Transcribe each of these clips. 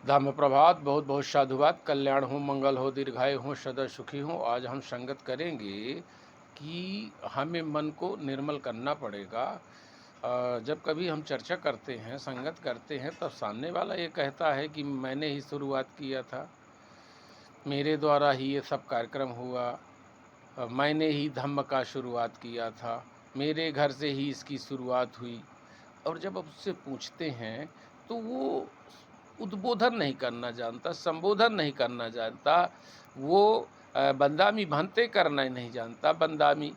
धाम प्रभात, बहुत बहुत साधुवाद, कल्याण हो, मंगल हो, दीर्घायु हो, सदा सुखी हो। आज हम संगत करेंगे कि हमें मन को निर्मल करना पड़ेगा। जब कभी हम चर्चा करते हैं, संगत करते हैं, तब सामने वाला ये कहता है कि मैंने ही शुरुआत किया था, मेरे द्वारा ही ये सब कार्यक्रम हुआ, मैंने ही धम्म का शुरुआत किया था, मेरे घर से ही इसकी शुरुआत हुई। और जब आप उससे पूछते हैं तो वो उद्बोधन नहीं करना जानता, संबोधन नहीं करना जानता, वो बंदामी भंते करना नहीं जानता, बंदामी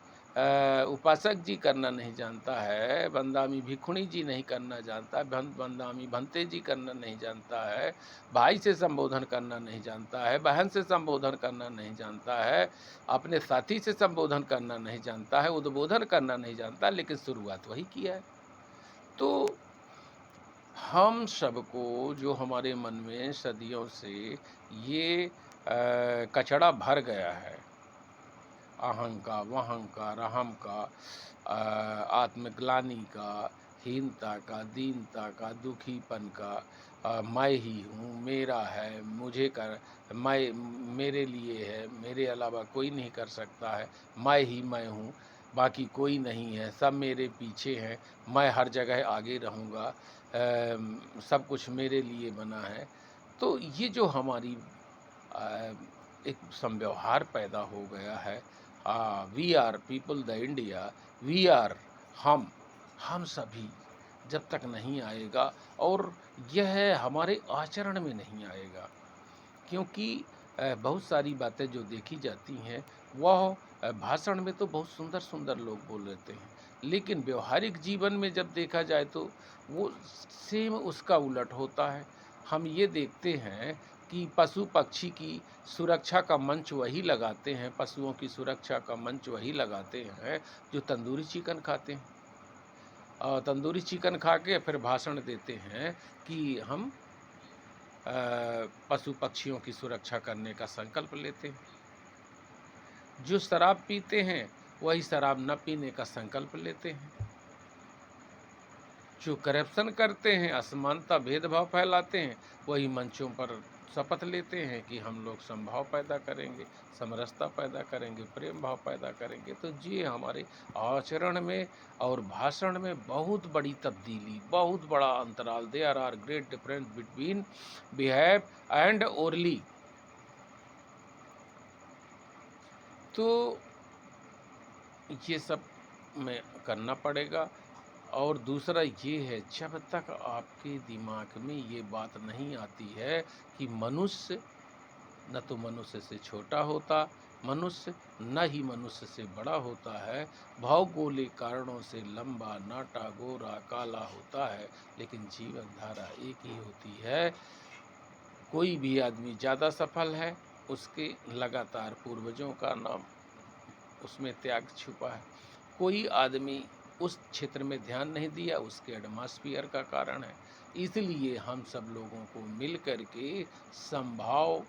उपासक जी करना नहीं जानता है, बंदामी भिखुणी जी नहीं करना जानता, बंदामी भंते जी करना नहीं जानता है, भाई से संबोधन करना नहीं जानता है, बहन से संबोधन करना नहीं जानता है, अपने साथी से संबोधन करना नहीं जानता है, उद्बोधन करना नहीं जानता, लेकिन शुरुआत वही किया है। तो हम सबको जो हमारे मन में सदियों से ये कचरा भर गया है, अहं का, वहं का, रहम का, आत्मग्लानि का, हीनता का, दीनता का, दुखीपन का, मैं ही हूँ, मेरा है, मुझे कर, मैं, मेरे लिए है, मेरे अलावा कोई नहीं कर सकता है, मैं हूँ, बाकी कोई नहीं है, सब मेरे पीछे हैं, मैं हर जगह आगे रहूँगा, सब कुछ मेरे लिए बना है। तो ये जो हमारी अ, एक संव्यवहार पैदा हो गया है, we are people the India, we are, हम सभी जब तक नहीं आएगा, और यह हमारे आचरण में नहीं आएगा, क्योंकि बहुत सारी बातें जो देखी जाती हैं वह भाषण में तो बहुत सुंदर सुंदर लोग बोल लेते हैं, लेकिन व्यवहारिक जीवन में जब देखा जाए तो वो सेम उसका उलट होता है। हम ये देखते हैं कि पशु पक्षी की सुरक्षा का मंच वही लगाते हैं, पशुओं की सुरक्षा का मंच वही लगाते हैं जो तंदूरी चिकन खाते हैं, और तंदूरी चिकन खा के फिर भाषण देते हैं कि हम पशु पक्षियों की सुरक्षा करने का संकल्प लेते हैं। जो शराब पीते हैं वही शराब न पीने का संकल्प लेते हैं। जो करप्शन करते हैं, असमानता भेदभाव फैलाते हैं, वही मंचों पर शपथ लेते हैं कि हम लोग समभाव पैदा करेंगे, समरसता पैदा करेंगे, प्रेम भाव पैदा करेंगे। तो ये हमारे आचरण में और भाषण में बहुत बड़ी तब्दीली, बहुत बड़ा अंतराल, there are great difference between behave and orally. तो ये सब में करना पड़ेगा। और दूसरा ये है, जब तक आपके दिमाग में ये बात नहीं आती है कि मनुष्य न तो मनुष्य से छोटा होता, मनुष्य न ही मनुष्य से बड़ा होता है, भौगोलिक कारणों से लंबा, नाटा, गोरा, काला होता है, लेकिन जीवन धारा एक ही होती है। कोई भी आदमी ज़्यादा सफल है, उसके लगातार पूर्वजों का नाम उसमें त्याग छुपा है। कोई आदमी उस क्षेत्र में ध्यान नहीं दिया, उसके एटमॉस्फेयर का कारण है। इसलिए हम सब लोगों को मिल कर के संभाव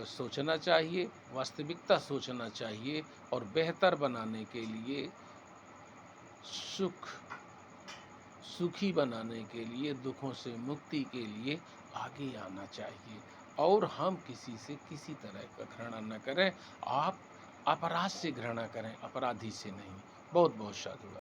सोचना चाहिए, वास्तविकता सोचना चाहिए, और बेहतर बनाने के लिए, सुखी बनाने के लिए, दुखों से मुक्ति के लिए आगे आना चाहिए। और हम किसी से किसी तरह का घृणा न करें। आप अपराध से घृणा करें, अपराधी से नहीं। बहुत बहुत साधुवाद।